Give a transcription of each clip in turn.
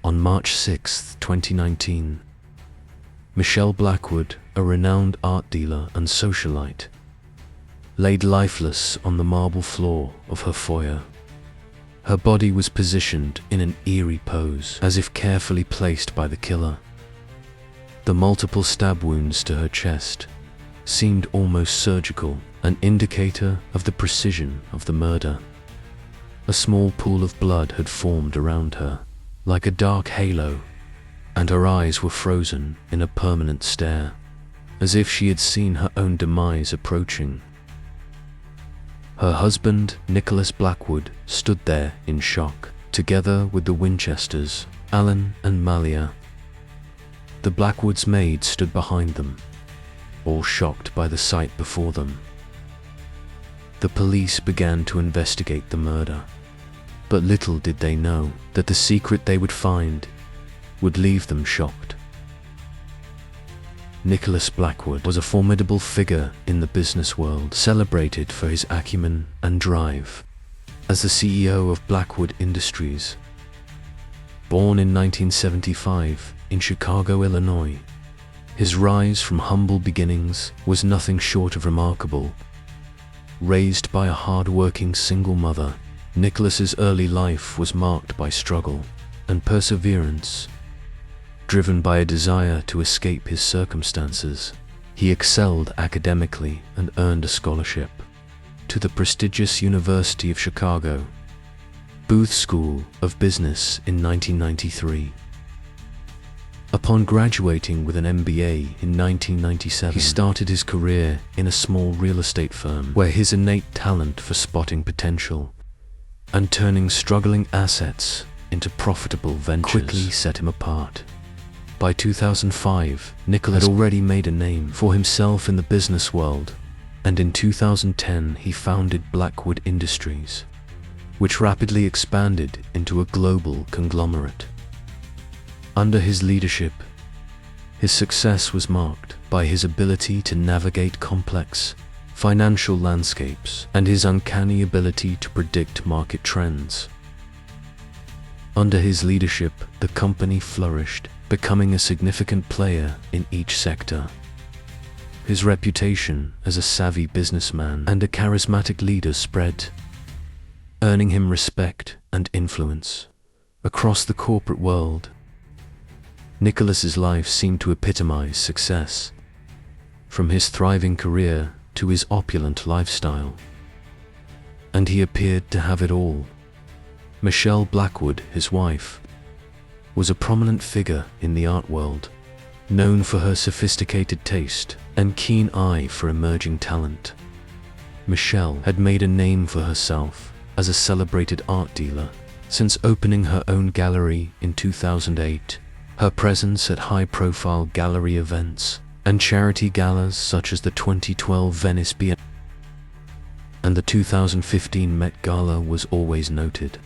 On March 6, 2019, Michelle Blackwood, a renowned art dealer and socialite, laid lifeless on the marble floor of her foyer. Her body was positioned in an eerie pose, as if carefully placed by the killer. The multiple stab wounds to her chest seemed almost surgical, an indicator of the precision of the murder. A small pool of blood had formed around her, like a dark halo, and her eyes were frozen in a permanent stare, as if she had seen her own demise approaching. Her husband, Nicholas Blackwood, stood there in shock, together with the Winchesters, Alan and Malia. The Blackwoods' maid stood behind them, all shocked by the sight before them. The police began to investigate the murder, but little did they know that the secret they would find would leave them shocked. Nicholas Blackwood was a formidable figure in the business world, celebrated for his acumen and drive. As the CEO of Blackwood Industries, born in 1975 in Chicago, Illinois, his rise from humble beginnings was nothing short of remarkable. Raised by a hard-working single mother, Nicholas's early life was marked by struggle and perseverance. Driven by a desire to escape his circumstances, he excelled academically and earned a scholarship to the prestigious University of Chicago Booth School of Business in 1993. Upon graduating with an MBA in 1997, he started his career in a small real estate firm where his innate talent for spotting potential and turning struggling assets into profitable ventures quickly set him apart. By 2005, Nicholas had already made a name for himself in the business world, and in 2010 he founded Blackwood Industries, which rapidly expanded into a global conglomerate. Under his leadership, his success was marked by his ability to navigate complex financial landscapes and his uncanny ability to predict market trends. Under his leadership, the company flourished, becoming a significant player in each sector. His reputation as a savvy businessman and a charismatic leader spread, earning him respect and influence across the corporate world. Nicholas's life seemed to epitomize success, from his thriving career to his opulent lifestyle. And he appeared to have it all. Michelle Blackwood, his wife, was a prominent figure in the art world, known for her sophisticated taste and keen eye for emerging talent. Michelle had made a name for herself as a celebrated art dealer since opening her own gallery in 2008. Her presence at high-profile gallery events and charity galas such as the 2012 Venice Biennale and the 2015 Met Gala was always noted,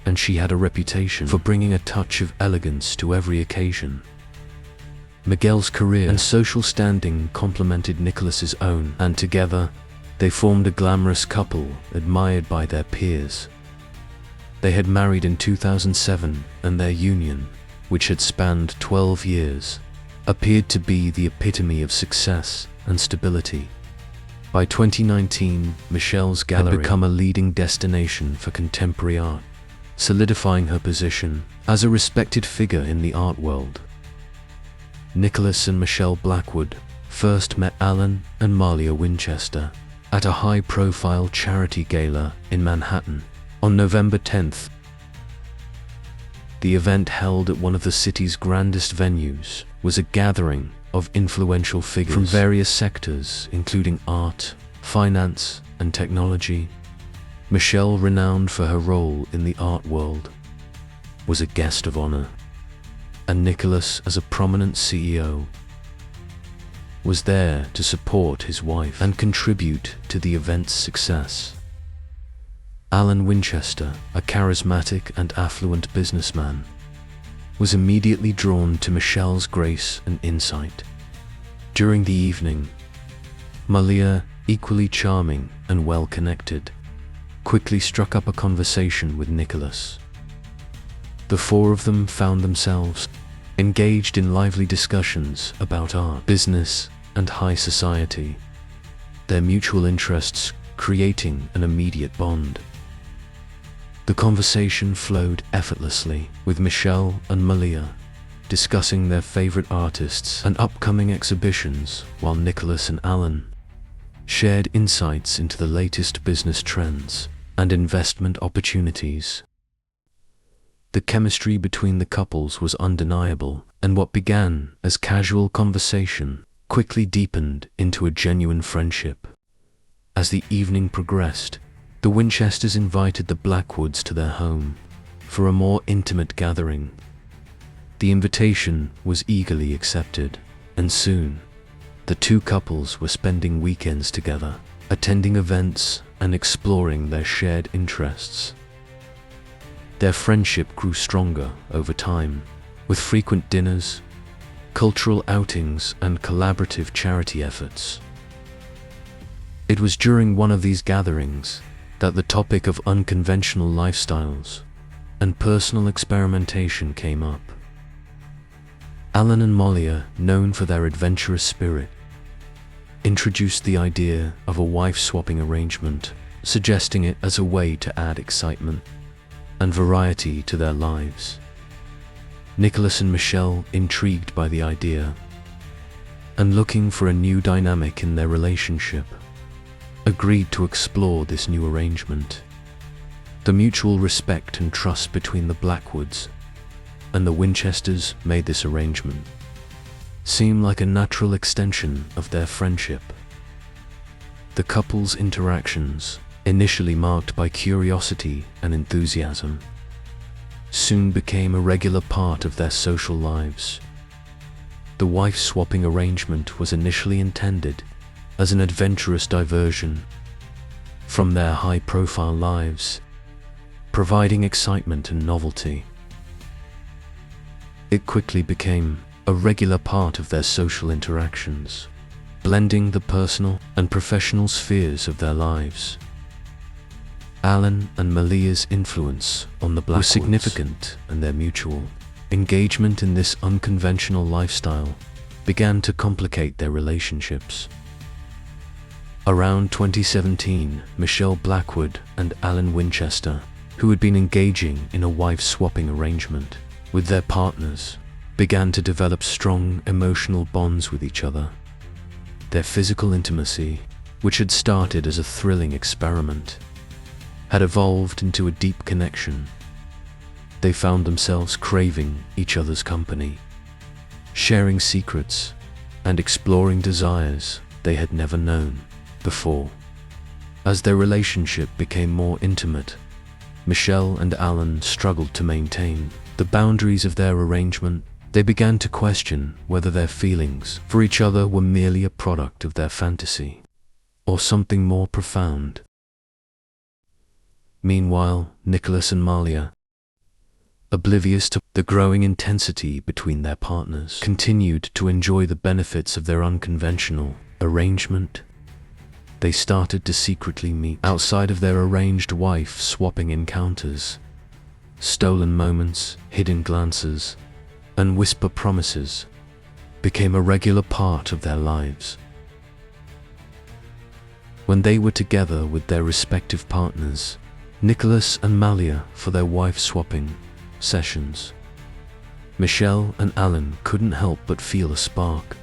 and she had a reputation for bringing a touch of elegance to every occasion. Miguel's career and social standing complemented Nicholas's own, and together they formed a glamorous couple admired by their peers. They had married in 2007, and their union, which had spanned 12 years, appeared to be the epitome of success and stability. By 2019, Michelle's gallery had become a leading destination for contemporary art, solidifying her position as a respected figure in the art world. Nicholas and Michelle Blackwood first met Alan and Malia Winchester at a high-profile charity gala in Manhattan on November 10th. The event, held at one of the city's grandest venues, was a gathering of influential figures from various sectors, including art, finance, and technology. Michelle, renowned for her role in the art world, was a guest of honor, and Nicholas, as a prominent CEO, was there to support his wife and contribute to the event's success. Alan Winchester, a charismatic and affluent businessman, was immediately drawn to Michelle's grace and insight. During the evening, Malia, equally charming and well-connected, quickly struck up a conversation with Nicholas. The four of them found themselves engaged in lively discussions about art, business, and high society, their mutual interests creating an immediate bond. The conversation flowed effortlessly, with Michelle and Malia discussing their favorite artists and upcoming exhibitions, while Nicholas and Alan shared insights into the latest business trends and investment opportunities. The chemistry between the couples was undeniable, and what began as casual conversation quickly deepened into a genuine friendship. As the evening progressed, the Winchesters invited the Blackwoods to their home for a more intimate gathering. The invitation was eagerly accepted, and soon, the two couples were spending weekends together, attending events and exploring their shared interests. Their friendship grew stronger over time, with frequent dinners, cultural outings, and collaborative charity efforts. It was during one of these gatherings that the topic of unconventional lifestyles and personal experimentation came up. Alan and Malia, known for their adventurous spirit, introduced the idea of a wife-swapping arrangement, suggesting it as a way to add excitement and variety to their lives. Nicholas and Michelle, intrigued by the idea and looking for a new dynamic in their relationship, agreed to explore this new arrangement. The mutual respect and trust between the Blackwoods and the Winchesters made this arrangement seem like a natural extension of their friendship. The couple's interactions, initially marked by curiosity and enthusiasm, soon became a regular part of their social lives. The wife-swapping arrangement was initially intended as an adventurous diversion from their high-profile lives, providing excitement and novelty. It quickly became a regular part of their social interactions, blending the personal and professional spheres of their lives. Alan and Malia's influence on the Blackwoods was significant, and their mutual engagement in this unconventional lifestyle began to complicate their relationships. Around 2017, Michelle Blackwood and Alan Winchester, who had been engaging in a wife-swapping arrangement with their partners, began to develop strong emotional bonds with each other. Their physical intimacy, which had started as a thrilling experiment, had evolved into a deep connection. They found themselves craving each other's company, sharing secrets, and exploring desires they had never known before. As their relationship became more intimate, Michelle and Alan struggled to maintain the boundaries of their arrangement. They began to question whether their feelings for each other were merely a product of their fantasy or something more profound. Meanwhile, Nicholas and Malia, oblivious to the growing intensity between their partners, continued to enjoy the benefits of their unconventional arrangement. They started to secretly meet outside of their arranged wife-swapping encounters. Stolen moments, hidden glances, and whisper promises became a regular part of their lives. When they were together with their respective partners, Nicholas and Malia, for their wife-swapping sessions, Michelle and Alan couldn't help but feel a spark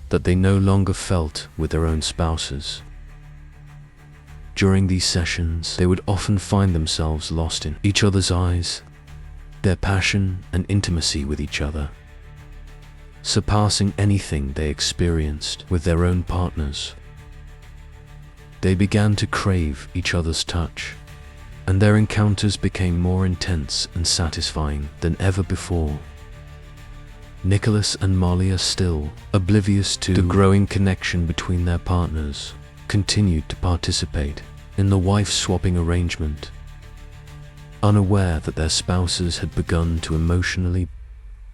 that they no longer felt with their own spouses. During these sessions, they would often find themselves lost in each other's eyes, their passion and intimacy with each other surpassing anything they experienced with their own partners. They began to crave each other's touch, and their encounters became more intense and satisfying than ever before. Nicholas and Malia, still oblivious to the growing connection between their partners, continued to participate in the wife-swapping arrangement, unaware that their spouses had begun to emotionally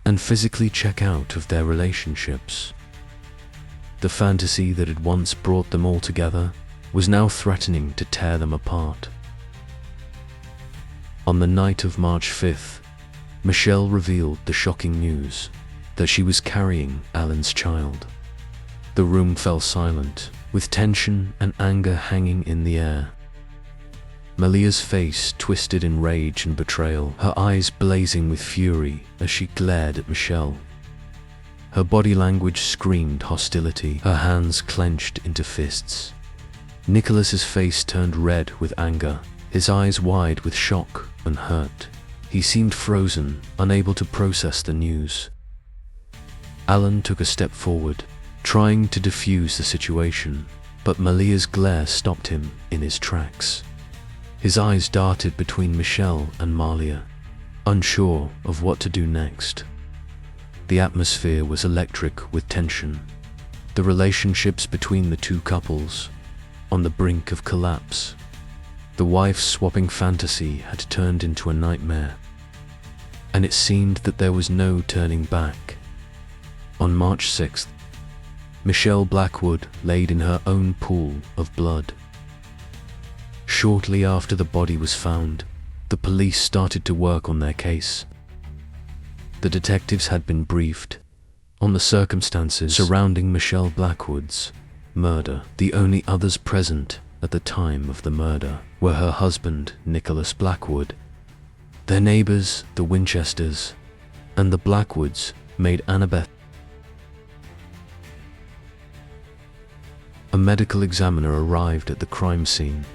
and physically check out of their relationships. The fantasy that had once brought them all together was now threatening to tear them apart. On the night of March 5th, Michelle revealed the shocking news that she was carrying Alan's child. The room fell silent, with tension and anger hanging in the air. Malia's face twisted in rage and betrayal, her eyes blazing with fury as she glared at Michelle. Her body language screamed hostility, her hands clenched into fists. Nicholas's face turned red with anger, his eyes wide with shock and hurt. He seemed frozen, unable to process the news. Alan took a step forward, trying to defuse the situation, but Malia's glare stopped him in his tracks. His eyes darted between Michelle and Malia, unsure of what to do next. The atmosphere was electric with tension, the relationships between the two couples on the brink of collapse. The wife-swapping fantasy had turned into a nightmare, and it seemed that there was no turning back. On March 6th, Michelle Blackwood laid in her own pool of blood. Shortly after the body was found, the police started to work on their case. The detectives had been briefed on the circumstances surrounding Michelle Blackwood's murder. The only others present at the time of the murder were her husband, Nicholas Blackwood, their neighbors, the Winchesters, and the Blackwoods' maid Annabeth. A medical examiner arrived at the crime scene.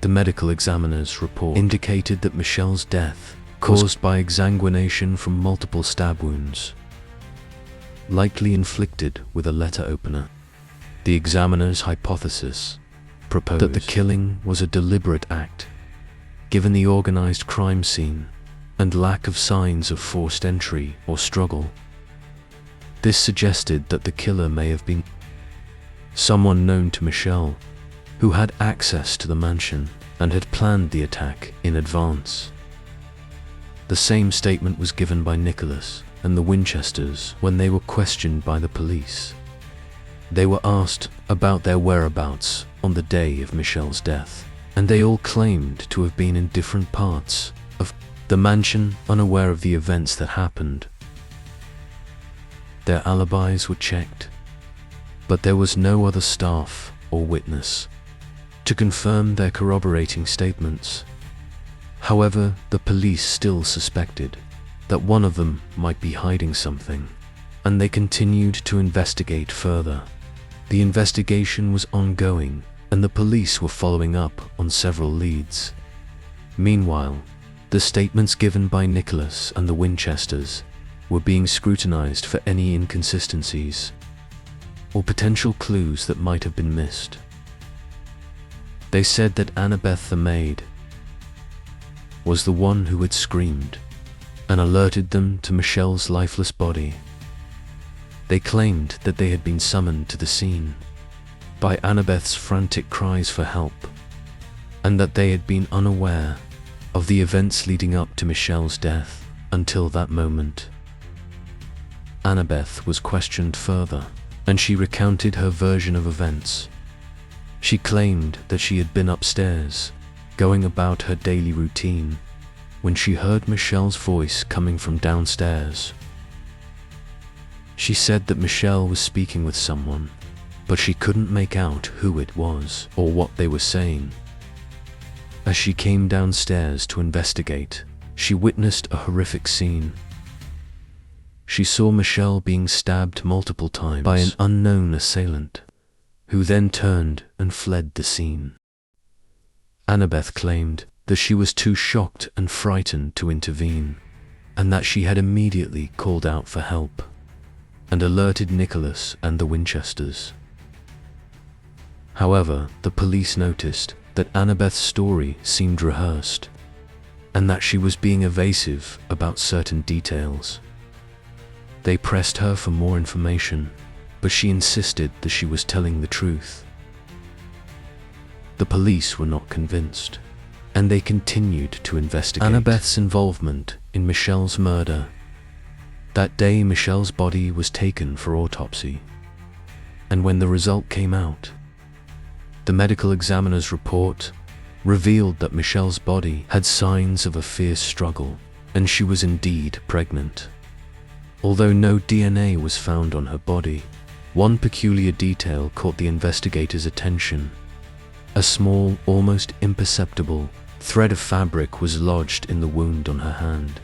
The medical examiner's report indicated that Michelle's death caused by exsanguination from multiple stab wounds, likely inflicted with a letter opener. The examiner's hypothesis proposed that the killing was a deliberate act, given the organized crime scene and lack of signs of forced entry or struggle. This suggested that the killer may have been someone known to Michelle, who had access to the mansion and had planned the attack in advance. The same statement was given by Nicholas and the Winchesters when they were questioned by the police. They were asked about their whereabouts on the day of Michelle's death, and they all claimed to have been in different parts of the mansion, unaware of the events that happened. Their alibis were checked, but there was no other staff or witness to confirm their corroborating statements. However, the police still suspected that one of them might be hiding something, and they continued to investigate further. The investigation was ongoing, and the police were following up on several leads. Meanwhile, the statements given by Nicholas and the Winchesters were being scrutinized for any inconsistencies or potential clues that might have been missed. They said that Annabeth the maid was the one who had screamed and alerted them to Michelle's lifeless body. They claimed that they had been summoned to the scene by Annabeth's frantic cries for help, and that they had been unaware of the events leading up to Michelle's death until that moment. Annabeth was questioned further, and she recounted her version of events. She claimed that she had been upstairs, going about her daily routine, when she heard Michelle's voice coming from downstairs. She said that Michelle was speaking with someone, but she couldn't make out who it was or what they were saying. As she came downstairs to investigate, she witnessed a horrific scene. She saw Michelle being stabbed multiple times by an unknown assailant, who then turned and fled the scene. Annabeth claimed that she was too shocked and frightened to intervene, and that she had immediately called out for help and alerted Nicholas and the Winchesters. However, the police noticed that Annabeth's story seemed rehearsed, and that she was being evasive about certain details. They pressed her for more information, but she insisted that she was telling the truth. The police were not convinced, and they continued to investigate Annabeth's involvement in Michelle's murder. That day, Michelle's body was taken for autopsy, and when the result came out, the medical examiner's report revealed that Michelle's body had signs of a fierce struggle and she was indeed pregnant. Although no DNA was found on her body, one peculiar detail caught the investigators' attention. A small, almost imperceptible thread of fabric was lodged in the wound on her hand.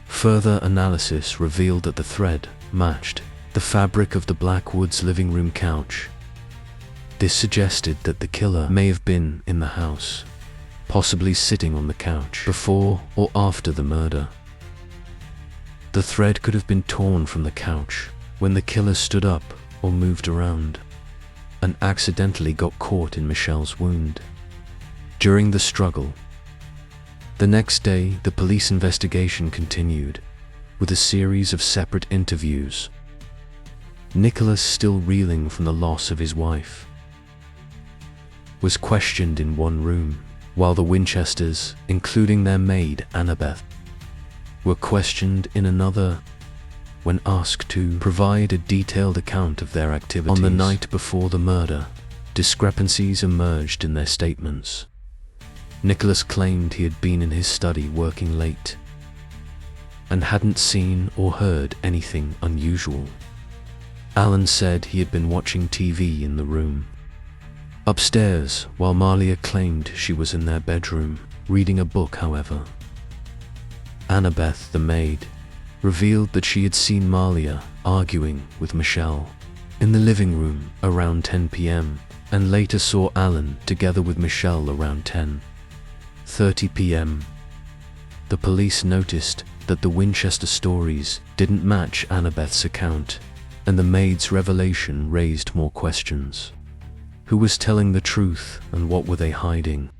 Further analysis revealed that the thread matched the fabric of the Blackwoods' living room couch. This suggested that the killer may have been in the house, possibly sitting on the couch before or after the murder. The thread could have been torn from the couch when the killer stood up or moved around, and accidentally got caught in Michelle's wound during the struggle. The next day, the police investigation continued with a series of separate interviews. Nicholas, still reeling from the loss of his wife, was questioned in one room, while the Winchesters, including their maid Annabeth, were questioned in another. When asked to provide a detailed account of their activities on the night before the murder, discrepancies emerged in their statements. Nicholas claimed he had been in his study working late and hadn't seen or heard anything unusual. Alan said he had been watching TV in the room upstairs, while Malia claimed she was in their bedroom, reading a book. However, Annabeth, the maid, revealed that she had seen Malia arguing with Michelle in the living room around 10 p.m. and later saw Alan together with Michelle around 10:30 p.m. The police noticed that the Winchester stories didn't match Annabeth's account, and the maid's revelation raised more questions. Who was telling the truth, and what were they hiding?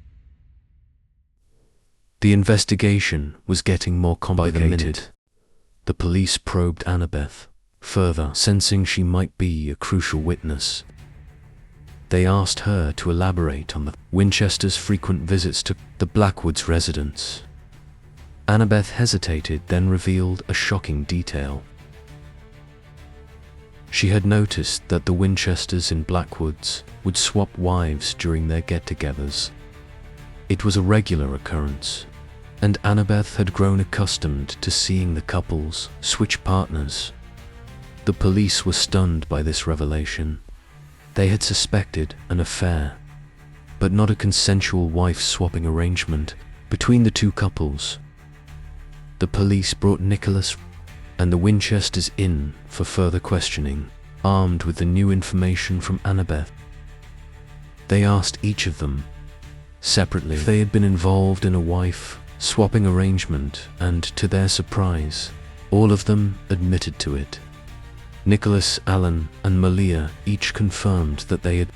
The investigation was getting more complicated. By the minute, the police probed Annabeth further, sensing she might be a crucial witness. They asked her to elaborate on the Winchesters' frequent visits to the Blackwoods' residence. Annabeth hesitated, then revealed a shocking detail. She had noticed that the Winchesters in Blackwoods would swap wives during their get-togethers. It was a regular occurrence, and Annabeth had grown accustomed to seeing the couples switch partners. The police were stunned by this revelation. They had suspected an affair, but not a consensual wife-swapping arrangement between the two couples. The police brought Nicholas and the Winchesters in for further questioning, armed with the new information from Annabeth. They asked each of them separately if they had been involved in a wife-swapping arrangement, and to their surprise, all of them admitted to it. Nicholas, Alan, and Malia each confirmed that they had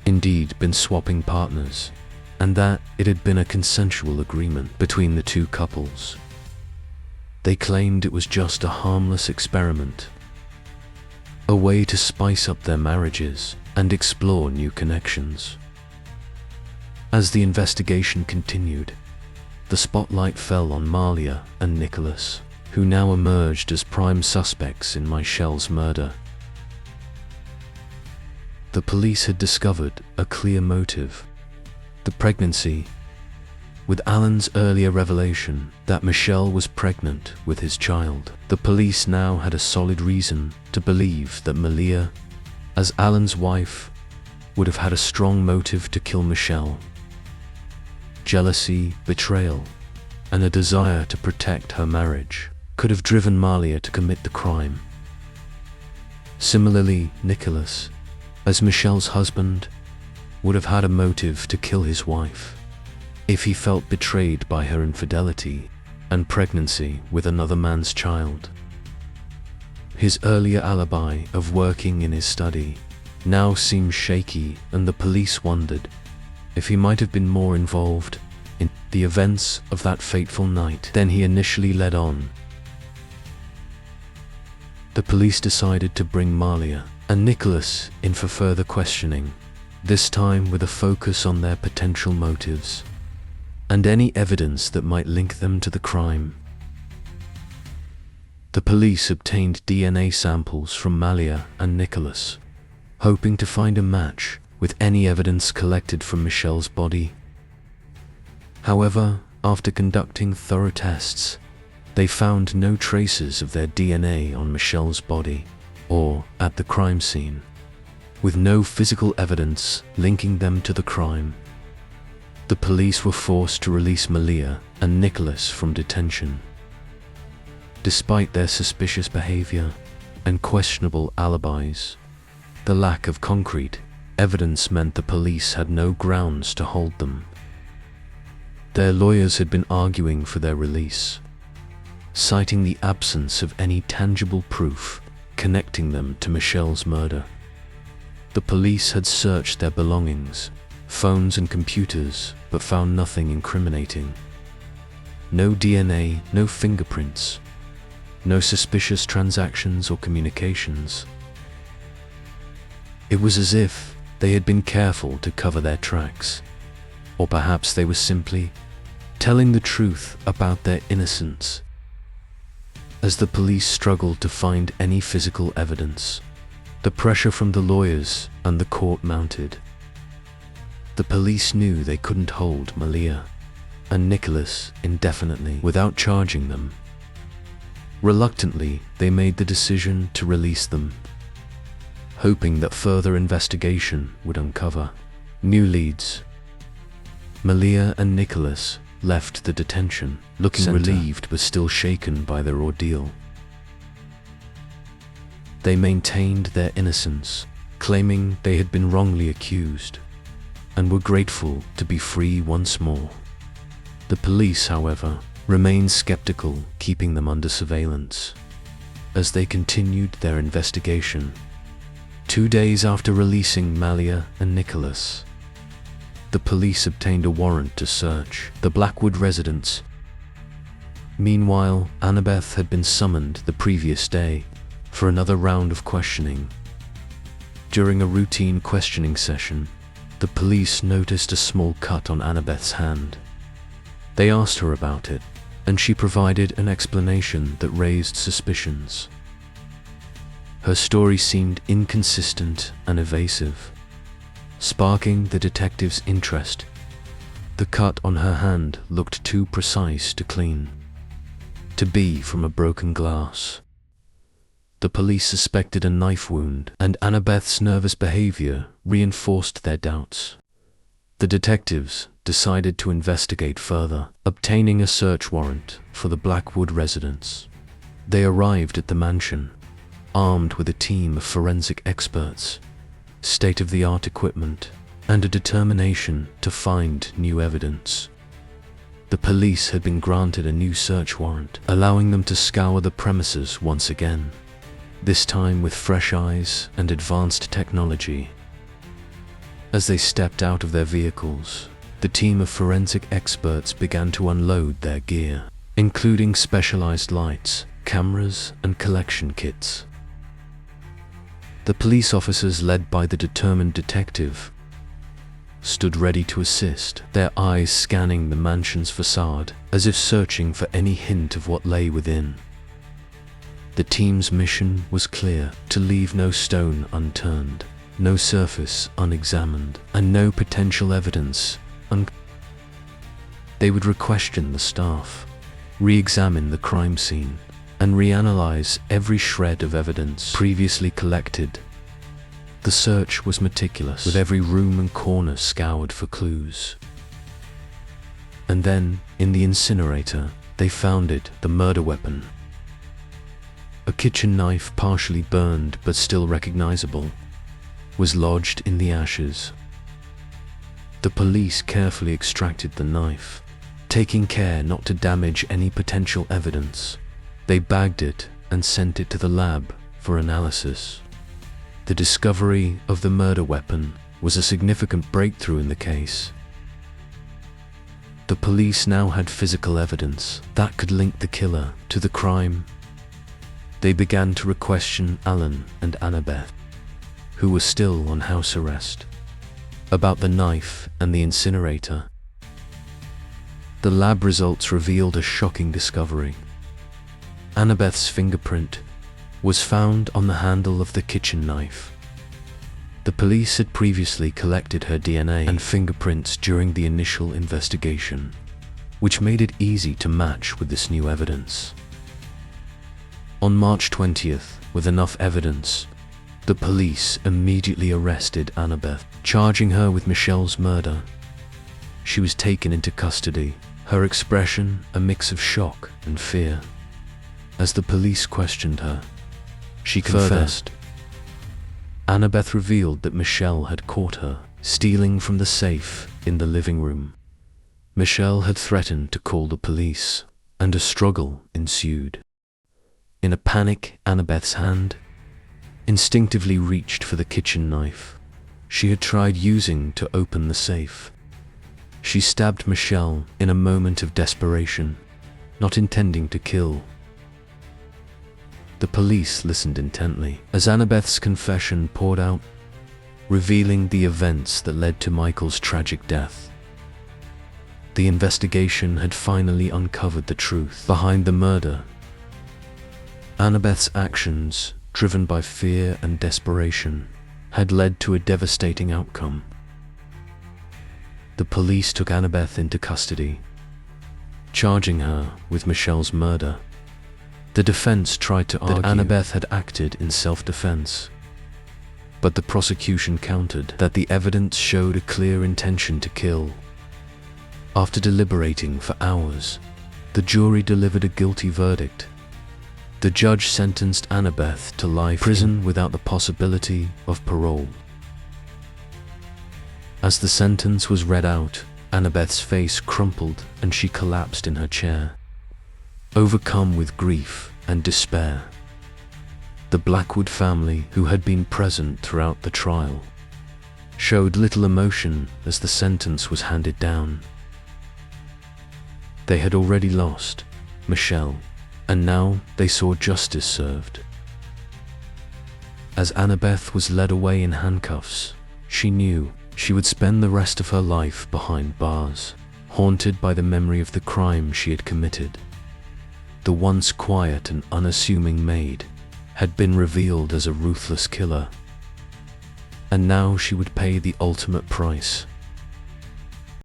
indeed been swapping partners, and that it had been a consensual agreement between the two couples. They claimed it was just a harmless experiment, a way to spice up their marriages and explore new connections. As the investigation continued, the spotlight fell on Malia and Nicholas, who now emerged as prime suspects in Michelle's murder. The police had discovered a clear motive: the pregnancy. With Alan's earlier revelation that Michelle was pregnant with his child, the police now had a solid reason to believe that Malia, as Alan's wife, would have had a strong motive to kill Michelle. Jealousy, betrayal, and a desire to protect her marriage could have driven Malia to commit the crime. Similarly, Nicholas, as Michelle's husband, would have had a motive to kill his wife if he felt betrayed by her infidelity and pregnancy with another man's child. His earlier alibi of working in his study now seemed shaky, and the police wondered if he might have been more involved in the events of that fateful night than he initially led on. The police decided to bring Malia and Nicholas in for further questioning, this time with a focus on their potential motives and any evidence that might link them to the crime. The police obtained DNA samples from Malia and Nicholas, hoping to find a match with any evidence collected from Michelle's body. However, After conducting thorough tests, they found no traces of their DNA on Michelle's body or at the crime scene, with no physical evidence linking them to the crime. The police were forced to release Malia and Nicholas from detention. Despite their suspicious behavior and questionable alibis, the lack of concrete evidence meant the police had no grounds to hold them. Their lawyers had been arguing for their release, citing the absence of any tangible proof connecting them to Michelle's murder. The police had searched their belongings, phones and computers, but found nothing incriminating. No DNA, no fingerprints, no suspicious transactions or communications. It was as if they had been careful to cover their tracks, or perhaps they were simply telling the truth about their innocence. As the police struggled to find any physical evidence, the pressure from the lawyers and the court mounted. The police knew they couldn't hold Malia and Nicholas indefinitely without charging them. Reluctantly, they made the decision to release them, hoping that further investigation would uncover new leads. Malia and Nicholas left the detention, looking relieved but still shaken by their ordeal. They maintained their innocence, claiming they had been wrongly accused, and were grateful to be free once more. The police, however, remained skeptical, keeping them under surveillance as they continued their investigation. 2 days after releasing Malia and Nicholas, the police obtained a warrant to search the Blackwood residence. Meanwhile, Annabeth had been summoned the previous day for another round of questioning. During a routine questioning session, the police noticed a small cut on Annabeth's hand. They asked her about it, and she provided an explanation that raised suspicions. Her story seemed inconsistent and evasive, sparking the detective's interest. The cut on her hand looked too precise to clean, to be from a broken glass. The police suspected a knife wound, and Annabeth's nervous behavior reinforced their doubts. The detectives decided to investigate further, obtaining a search warrant for the Blackwood residence. They arrived at the mansion, armed with a team of forensic experts, state-of-the-art equipment, and a determination to find new evidence. The police had been granted a new search warrant, allowing them to scour the premises once again, this time with fresh eyes and advanced technology. As they stepped out of their vehicles, the team of forensic experts began to unload their gear, including specialized lights, cameras, and collection kits. The police officers, led by the determined detective, stood ready to assist, their eyes scanning the mansion's facade as if searching for any hint of what lay within. The team's mission was clear: to leave no stone unturned, no surface unexamined, and no potential evidence They would re-question the staff, re-examine the crime scene, and reanalyze every shred of evidence previously collected. The search was meticulous, with every room and corner scoured for clues. And then, in the incinerator, they found it, the murder weapon. A kitchen knife, partially burned but still recognizable, was lodged in the ashes. The police carefully extracted the knife, taking care not to damage any potential evidence. They bagged it and sent it to the lab for analysis. The discovery of the murder weapon was a significant breakthrough in the case. The police now had physical evidence that could link the killer to the crime. They began to re-question Alan and Annabeth, who were still on house arrest, about the knife and the incinerator. The lab results revealed a shocking discovery. Annabeth's fingerprint was found on the handle of the kitchen knife. The police had previously collected her DNA and fingerprints during the initial investigation. which made it easy to match with this new evidence. On March 20th, with enough evidence, the police immediately arrested Annabeth, charging her with Michelle's murder. She was taken into custody, her expression a mix of shock and fear. As the police questioned her, she confessed. Annabeth revealed that Michelle had caught her stealing from the safe in the living room. Michelle had threatened to call the police, and a struggle ensued. In a panic, Annabeth's hand instinctively reached for the kitchen knife she had tried using to open the safe. She stabbed Michelle in a moment of desperation, not intending to kill. The police listened intently as Annabeth's confession poured out, revealing the events that led to Michael's tragic death. The investigation had finally uncovered the truth behind the murder. Annabeth's actions, driven by fear and desperation, had led to a devastating outcome. The police took Annabeth into custody, charging her with Michelle's murder. The defense tried to argue that Annabeth had acted in self-defense, but the prosecution countered that the evidence showed a clear intention to kill. After deliberating for hours, the jury delivered a guilty verdict. The judge sentenced Annabeth to life in prison without the possibility of parole. As the sentence was read out, Annabeth's face crumpled and she collapsed in her chair, overcome with grief and despair. The Blackwood family, who had been present throughout the trial, showed little emotion as the sentence was handed down. They had already lost Michelle, and now they saw justice served. As Annabeth was led away in handcuffs, she knew she would spend the rest of her life behind bars, haunted by the memory of the crime she had committed. The once quiet and unassuming maid had been revealed as a ruthless killer, and now she would pay the ultimate price.